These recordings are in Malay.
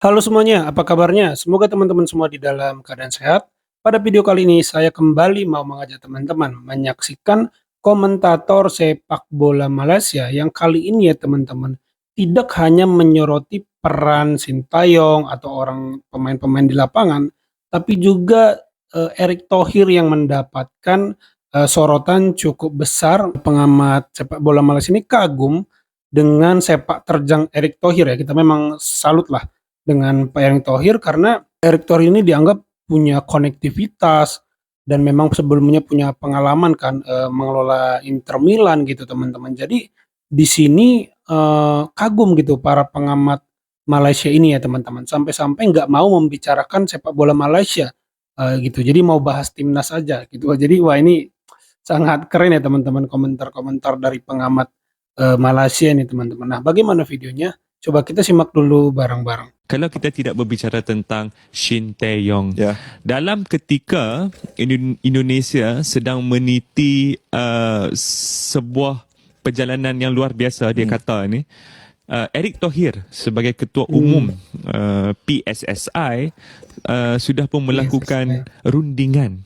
Halo semuanya, apa kabarnya? Semoga teman-teman semua di dalam keadaan sehat. Pada video kali ini saya kembali mau mengajak teman-teman menyaksikan komentator sepak bola Malaysia yang kali ini ya teman-teman tidak hanya menyoroti peran Sintayong atau orang pemain-pemain di lapangan, tapi juga Erick Thohir yang mendapatkan sorotan cukup besar. Pengamat sepak bola Malaysia ini kagum dengan sepak terjang Erick Thohir ya. Kita memang salut lah dengan Pak Erick Thohir karena Erick Thohir ini dianggap punya konektivitas dan memang sebelumnya punya pengalaman kan mengelola Inter Milan gitu teman-teman. Jadi di sini kagum gitu para pengamat Malaysia ini ya teman-teman. Sampai-sampai nggak mau membicarakan sepak bola Malaysia gitu. Jadi mau bahas timnas aja gitu. Jadi wah ini sangat keren ya teman-teman komentar-komentar dari pengamat Malaysia ini teman-teman. Nah, bagaimana videonya? Coba kita simak dulu bareng-bareng. Kalau kita tidak berbicara tentang Shin Tae-yong, dalam ketika Indonesia sedang meniti sebuah perjalanan yang luar biasa, dia kata ni, Erick Thohir sebagai ketua umum PSSI sudah pun melakukan rundingan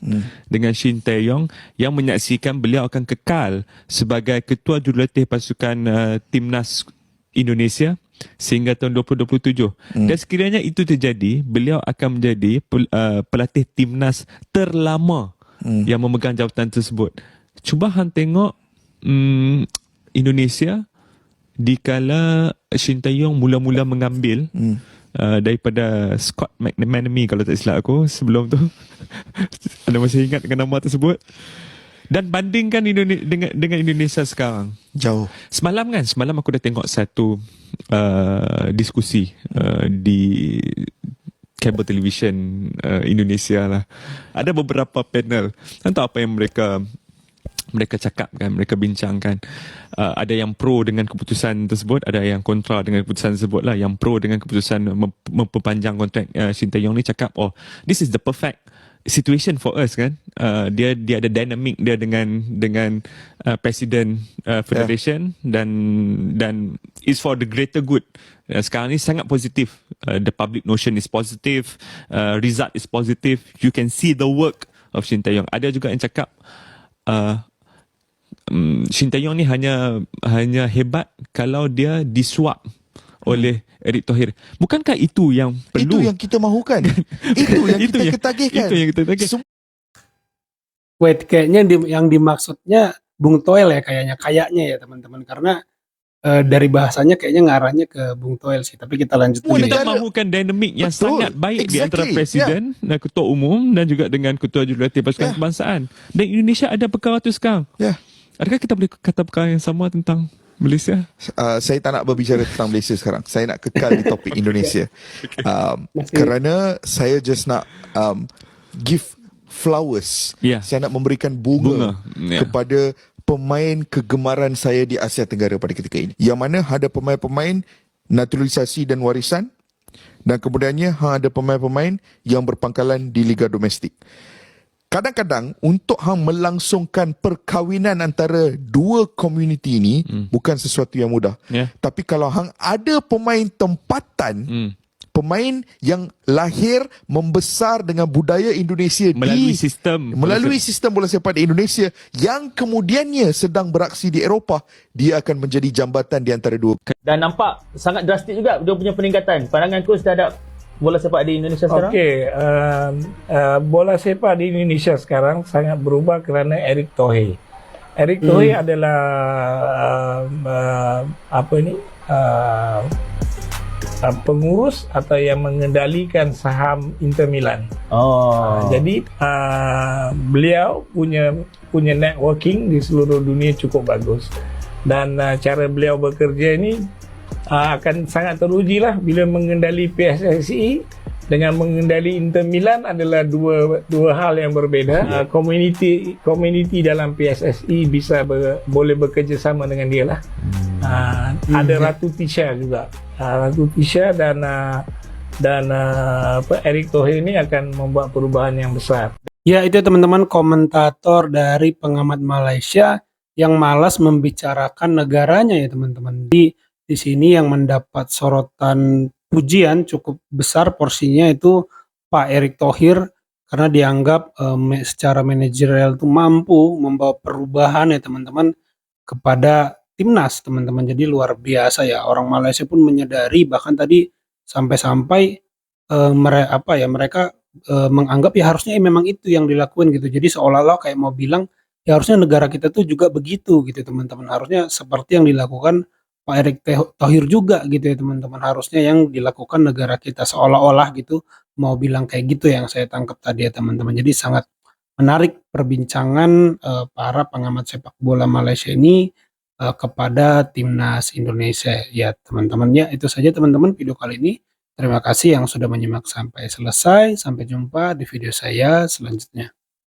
dengan Shin Tae-yong yang menyaksikan beliau akan kekal sebagai ketua jurulatih pasukan timnas Indonesia sehingga tahun 2027. Dan sekiranya itu terjadi, beliau akan menjadi pelatih timnas terlama yang memegang jawatan tersebut. Cuba hang tengok Indonesia dikala Shin Tae-yong mula-mula mengambil daripada Scott McManamy kalau tak silap aku sebelum tu. Anda masih ingat dengan nama tersebut? Dan bandingkan dengan Indonesia sekarang. Jauh. Semalam aku dah tengok satu diskusi di kabel televisyen Indonesia lah. Ada beberapa panel. Entah apa yang mereka cakapkan, mereka bincangkan. Ada yang pro dengan keputusan tersebut, ada yang kontra dengan keputusan tersebut lah. Yang pro dengan keputusan memperpanjang kontrak Shin Tae-yong ni cakap, oh, this is the perfect situation for us kan. Dia ada dynamic dia dengan presiden federation dan is for the greater good. Sekarang ni sangat positif. The public notion is positive, result is positive. You can see the work of Shin Tae-yong. Ada juga yang cakap Shin Tae-yong ni hanya hebat kalau dia disuap oleh Erick Thohir. Bukankah itu yang perlu? Itu yang kita mahukan. Itu yang kita ketagihkan. Itu yang kita tagih. Wait, kayaknya yang dimaksudnya Bung Toel ya kayaknya ya teman-teman karena dari bahasanya kayaknya ngarahnya ke Bung Toel sih. Tapi kita lanjut dulu. Kita mahukan dinamik yang sangat baik di antara presiden dan ketua umum dan juga dengan ketua jurulatih pasukan kebangsaan. Dan Indonesia ada perkara tu sekarang. Adakah kita boleh kata perkara yang sama tentang Malaysia? Saya tak nak berbicara tentang Malaysia sekarang. Saya nak kekal di topik Indonesia. Kerana saya just nak give flowers. Saya nak memberikan bunga. Kepada pemain kegemaran saya di Asia Tenggara pada ketika ini. Yang mana ada pemain-pemain naturalisasi dan warisan. Dan kemudiannya ada pemain-pemain yang berpangkalan di Liga Domestik. Kadang-kadang untuk hang melangsungkan perkahwinan antara dua komuniti ini bukan sesuatu yang mudah. Tapi kalau hang ada pemain tempatan, pemain yang lahir membesar dengan budaya Indonesia melalui sistem bola sepak di Indonesia yang kemudiannya sedang beraksi di Eropah, dia akan menjadi jambatan di antara dua. Dan nampak sangat drastik juga dia punya peningkatan. Pandangan coach terhadap bola sepak di Indonesia sekarang? Bola sepak di Indonesia sekarang sangat berubah kerana Erick Thohir. Erick Thohir adalah pengurus atau yang mengendalikan saham Inter Milan. Jadi beliau punya networking di seluruh dunia cukup bagus. Dan cara beliau bekerja ini akan sangat teruji lah bila mengendali PSSI dengan mengendali Inter Milan adalah dua hal yang berbeza. Community dalam PSSI bisa boleh bekerja sama dengan dia lah. Ada Ratu Tisha juga. Ratu Tisha dan Erick Thohir ini akan membuat perubahan yang besar. Ya itu teman-teman komentator dari pengamat Malaysia yang malas membicarakan negaranya ya teman-teman. Di sini yang mendapat sorotan pujian cukup besar porsinya itu Pak Erick Thohir karena dianggap secara manajerial itu mampu membawa perubahan ya teman-teman kepada timnas teman-teman. Jadi luar biasa ya, orang Malaysia pun menyadari, bahkan tadi sampai-sampai mereka menganggap ya harusnya memang itu yang dilakukan gitu. Jadi seolah-olah kayak mau bilang ya harusnya negara kita tuh juga begitu gitu teman-teman. Harusnya seperti yang dilakukan Pak Erick Thohir juga gitu ya teman-teman. Harusnya yang dilakukan negara kita seolah-olah gitu mau bilang kayak gitu yang saya tangkap tadi ya teman-teman. Jadi sangat menarik perbincangan para pengamat sepak bola Malaysia ini kepada timnas Indonesia ya teman-teman. Ya itu saja teman-teman video kali ini. Terima kasih yang sudah menyimak sampai selesai. Sampai jumpa di video saya selanjutnya.